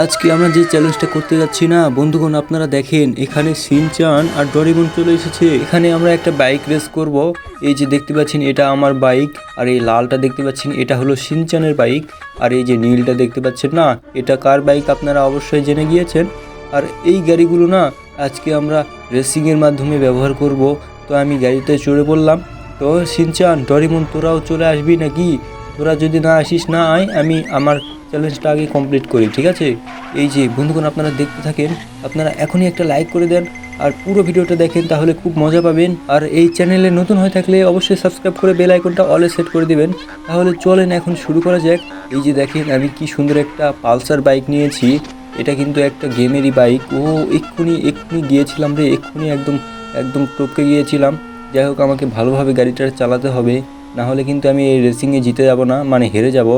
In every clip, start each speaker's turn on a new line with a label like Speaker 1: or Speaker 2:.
Speaker 1: আজকে আমরা যে চ্যালেঞ্জটা করতে যাচ্ছি না বন্ধুগণ, আপনারা দেখেন এখানে শিনচান আর ডোরেমন চলে এসেছে। এখানে আমরা একটা বাইক রেস করব। এই যে দেখতে পাচ্ছেন এটা আমার বাইক, আর এই লালটা দেখতে পাচ্ছেন এটা হলো শিনচানের বাইক, আর এই যে নীলটা দেখতে পাচ্ছেন না এটা কার বাইক আপনারা অবশ্যই জেনে গিয়েছেন। আর এই গাড়িগুলো না আজকে আমরা রেসিংয়ের মাধ্যমে ব্যবহার করব। তো আমি গাড়িতে চড়ে পড়লাম। তো শিনচান ডোরেমন তোরাও চলে আসবি নাকি? তোরা যদি না আসিস না আয়, আমি আমার চ্যালেঞ্জটা আগে কমপ্লিট করি, ঠিক আছে? এই যে বন্ধুগণ আপনারা দেখতে থাকেন, আপনারা এখনই একটা লাইক করে দেন আর পুরো ভিডিওটা দেখেন, তাহলে খুব মজা পাবেন। আর এই চ্যানেলে নতুন হয়ে থাকলে অবশ্যই সাবস্ক্রাইব করে বেল আইকনটা অলে সেট করে দিবেন। তাহলে চলেন এখন শুরু করা যাক। এই যে দেখেন আমি কি সুন্দর একটা পালসার বাইক নিয়েছি। এটা কিন্তু একটা গেমেরই বাইক। ও এক্ষুনি গিয়েছিলাম রে, এক্ষুনি একদম একদম টপকে গিয়েছিলাম। যাই হোক, আমাকে ভালোভাবে গাড়িটা চালাতে হবে, না হলে কিন্তু আমি এই রেসিংয়ে জিতে যাব না, মানে হেরে যাব।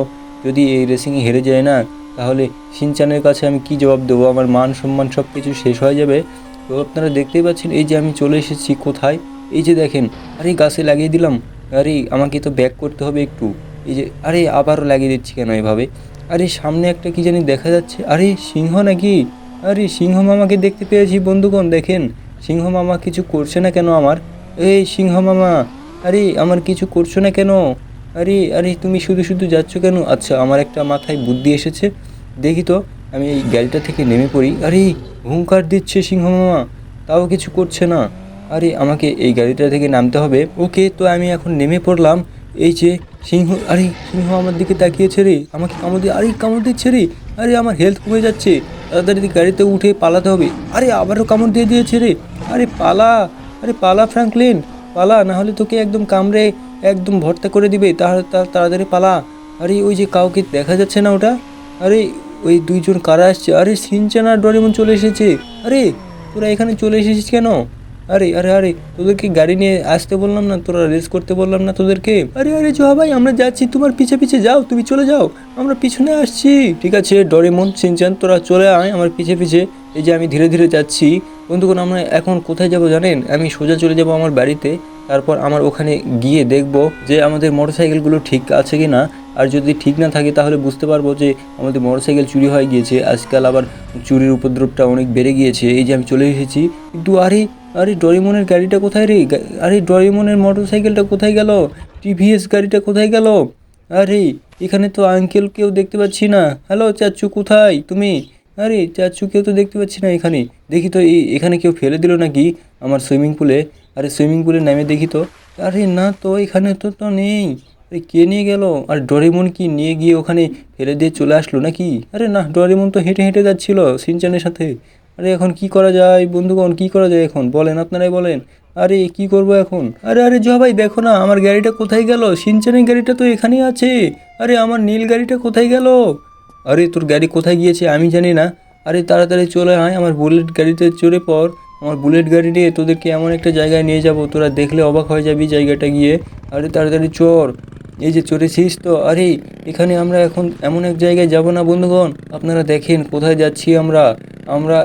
Speaker 1: যদি এই রেসিংয়ে হেরে যায় না, তাহলে শিনচানের কাছে আমি কি জবাব দেবো? আমার মান সম্মান সব কিছু শেষ হয়ে যাবে। তো আপনারা দেখতেই পাচ্ছেন এই যে আমি চলে এসেছি কোথায়। এই যে দেখেন, আরে গাছে লাগিয়ে দিলাম। আরে আমাকে তো ব্যাক করতে হবে একটু। এই যে আরে আবারও লাগিয়ে দিচ্ছি কেন এভাবে? আরে সামনে একটা কি জানি দেখা যাচ্ছে। আরে সিংহ নাকি? আরে সিংহ মামাকে দেখতে পেয়েছি বন্ধুগণ। দেখেন সিংহ মামা কিছু করছে না কেন আমার? এই সিংহ মামা, আরে আমার কিছু করছো না কেন? আরে আরে তুমি শুধু শুধু যাচ্ছ কেন? আচ্ছা, আমার একটা মাথায় বুদ্ধি এসেছে, দেখি তো। আমি এই গাড়িটা থেকে নেমে পড়ি। আরে হুঙ্কার দিচ্ছে সিংহ মামা, তাও কিছু করছে না। আরে আমাকে এই গাড়িটা থেকে নামতে হবে। ওকে, তো আমি এখন নেমে পড়লাম। এই যে সিংহ, আরে সিংহ আমার দিকে তাকিয়েছে রে, আমাকে কামড় দিয়ে, আরে কামড় দিচ্ছে রে। আরে আমার হেলথ কমে যাচ্ছে, তাড়াতাড়ি গাড়িতে উঠে পালাতে হবে। আরে আবারও কামড় দিয়ে দিয়েছে রে। আরে পালা, আরে পালা ফ্র্যাঙ্কলিন, পালা, না হলে তোকে একদম কামড়ে একদম ভর্তা করে দিবে। তাহলে তাড়াতাড়ি পালা। আরে ওই যে কাউকে দেখা যাচ্ছে না ওটা? আরে ওই দুইজন কারা আসছে? আরে শিনচান আর ডোরেমন চলে এসেছে। আরে তোরা এখানে চলে এসেছিস কেন? আরে আরে আরে তোদেরকে গাড়ি নিয়ে আসতে বললাম না? তোরা রেস করতে বললাম না তোদেরকে? আরে আরে জোহা ভাই, আমরা যাচ্ছি, তোমার পিছে পিছে যাও, তুমি চলে যাও, আমরা পিছনে আসছি। ঠিক আছে ডোরেমন, শিনচান তোরা চলে আয় আমার পিছে পিছে। এই যে আমি ধীরে ধীরে যাচ্ছি। বন্ধুগণ আমরা এখন কোথায় যাব জানেন? আমি সোজা চলে যাব আমার বাড়িতে। তারপর আমার ওখানে গিয়ে দেখব যে আমাদের মোটরসাইকেলগুলো ঠিক আছে কি না। আর যদি ঠিক না থাকে তাহলে বুঝতে পারবো যে আমাদের মোটরসাইকেল চুরি হয়ে গিয়েছে। আজকাল আবার চুরির উপদ্রবটা অনেক বেড়ে গিয়েছে। এই যে আমি চলে এসেছি, কিন্তু আরে আরে ডোরেমনের গাড়িটা কোথায় রে? আরে ডোরেমনের মোটরসাইকেলটা কোথায় গেল? টিভিএস গাড়িটা কোথায় গেল? আরে এখানে তো আঙ্কেলকেও দেখতে পাচ্ছি না। হ্যালো চাচু, কোথায় তুমি? আরে চাচু কেউ তো দেখতে পাচ্ছি না এখানে। দেখি তো এখানে কেউ ফেলে দিল নাকি আমার সুইমিং পুলে? আরে সুইমিং পুলে নেমে দেখি তো। আরে না তো, এখানে তো নেই। আরে কে নিয়ে গেল? আর ডোরেমন কি নিয়ে গিয়ে ওখানে ফেলে দিয়ে চলে আসলো নাকি? আরে না, ডোরেমন তো হেঁটে হেঁটে যাচ্ছিল সিনচানের সাথে। আরে এখন কি করা যায় বন্ধুগণ, কি করা যায় এখন বলেন, আপনারাই বলেন। আরে কি করব এখন? আরে আরে জয়া ভাই দেখো না, আমার গাড়িটা কোথায় গেল? সিনচানের গাড়িটা তো এখানেই আছে। আরে আমার নীল গাড়িটা কোথায় গেল? আরে তোর গাড়ি কোথায় গিয়েছে আমি জানি না। আরে তাড়াতাড়ি চলে আয়, আমার বুলেট গাড়িতে চড়ে পড়। আমার বুলেট গাড়ি নিয়ে তোদেরকে এমন একটা জায়গায় নিয়ে যাব, তোরা দেখলে অবাক হয়ে যাবি জায়গাটা গিয়ে। আরে তাড়াতাড়ি চড়। এই যে চড়েছিস তো? আরে এখানে আমরা এখন এমন এক জায়গায় যাব না বন্ধুগণ, আপনারা দেখেন কোথায় যাচ্ছি আমরা। আমরা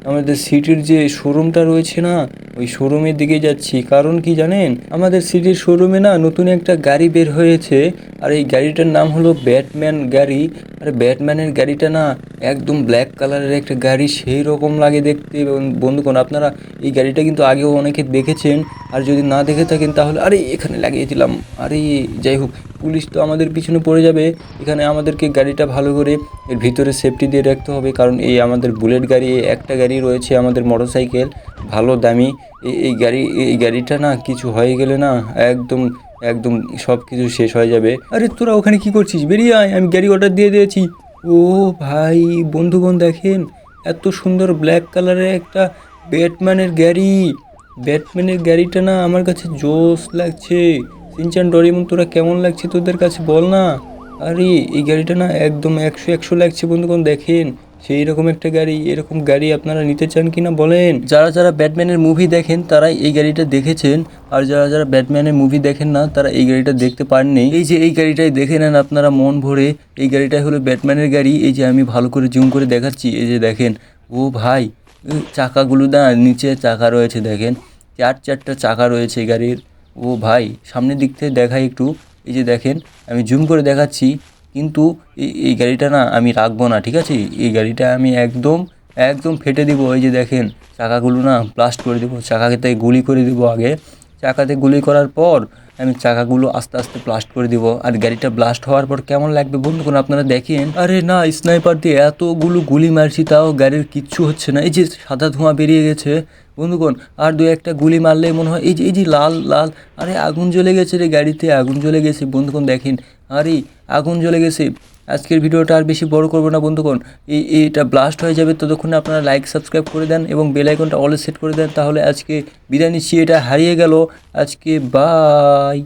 Speaker 1: আমাদের সিটির যে শোরুমটা রয়েছে না, ওই শোরুমের দিকে যাচ্ছি। কারণ কি জানেন? আমাদের সিটির শোরুমে না নতুন একটা গাড়ি বের হয়েছে, আর এই গাড়িটার নাম হলো ব্যাটম্যান গাড়ি। আর ব্যাটম্যানের গাড়িটা না একদম ব্ল্যাক কালারের একটা গাড়ি, সেই রকম লাগে দেখতে বন্ধুগণ। আপনারা এই গাড়িটা কিন্তু আগেও অনেকে দেখেছেন, আর যদি না দেখে থাকেন তাহলে আরে এখানে লাগিয়ে দিলাম। আরে যাই হোক, পুলিশ তো আমাদের পিছনে পড়ে যাবে। এখানে আমাদেরকে গাড়িটা ভালো করে এর ভিতরে সেফটি দিয়ে রাখতে হবে, কারণ এই আমাদের বুলেট গাড়ি একটা গাড়ি রয়েছে, আমাদের মোটরসাইকেল ভালো দামি। এই গাড়িটা না কিছু হয়ে গেলে না একদম একদম সব কিছু শেষ হয়ে যাবে। আরে তোরা ওখানে কি করছিস? বেরিয়ে আয়, আমি গাড়ি অর্ডার দিয়ে দিয়েছি। ও ভাই বন্ধুগণ দেখেন, এত সুন্দর ব্ল্যাক কালারের একটা ব্যাটম্যানের গাড়ি। ব্যাটম্যানের গাড়িটা না আমার কাছে জোস লাগছে। সিনচান ডোরেমন তোরা কেমন লাগছে তোদের কাছে বল না? আরে এই গাড়িটা না একদম 100 লাগছে বন্ধুগণ। দেখেন সেই রকম একটা গাড়ি, এরকম গাড়ি আপনারা নিতে চান কিনা বলেন? যারা যারা ব্যাটম্যানের মুভি দেখেন তারা এই গাড়িটা দেখেছেন, আর যারা যারা ব্যাটম্যানের মুভি দেখেন না তারা এই গাড়িটা দেখতে পারেননি। এই যে এই গাড়িটাই দেখে নেন আপনারা মন ভরে। এই গাড়িটাই হলো ব্যাটম্যানের গাড়ি। এই যে আমি ভালো করে জুম করে দেখাচ্ছি, এই যে দেখেন। ও ভাই, চাকাগুলো না নিচে চাকা রয়েছে দেখেন, চারটা চাকা রয়েছে গাড়ির। ও ভাই, সামনের দিক থেকে দেখাই একটু। এই যে দেখেন, আমি জুম করে দেখাচ্ছি। কিন্তু এই গাড়িটা না আমি রাখবো না, ঠিক আছে? এই গাড়িটা আমি একদম একদম ফেটে দিব। এই যে দেখেন চাকাগুলো না ব্লাস্ট করে দেবো, চাকাতে গুলি করে দেবো আগে। চাকাতে গুলি করার পর আমি চাকাগুলো আস্তে আস্তে ব্লাস্ট করে দিব। আর গাড়িটা ব্লাস্ট হওয়ার পর কেমন লাগবে বন্ধুগণ আপনারা দেখেন। আরে না, স্নাইপার দিয়ে এতগুলো গুলি মারছি তাও গাড়ির কিচ্ছু হচ্ছে না। এই যে সাদা ধোঁয়া বেরিয়ে গেছে বন্ধুগণ, আর দু একটা গুলি মারলেই মনে হয় এই যে লাল লাল, আরে আগুন জ্বলে গেছে রে, গাড়িতে আগুন জ্বলে গেছে বন্ধুগণ দেখেন। আরে আগুন জ্বলে গেছে। আজকের ভিডিওটা আর বেশি বড় করবো না বন্ধুগণ, এটা ব্লাস্ট হয়ে যাবে, ততক্ষণে আপনারা লাইক সাবস্ক্রাইব করে দেন এবং বেল আইকনটা অল সেট করে দেন। তাহলে আজকে বিদায় নিচ্ছি, এটা হারিয়ে গেল আজকে, বাই।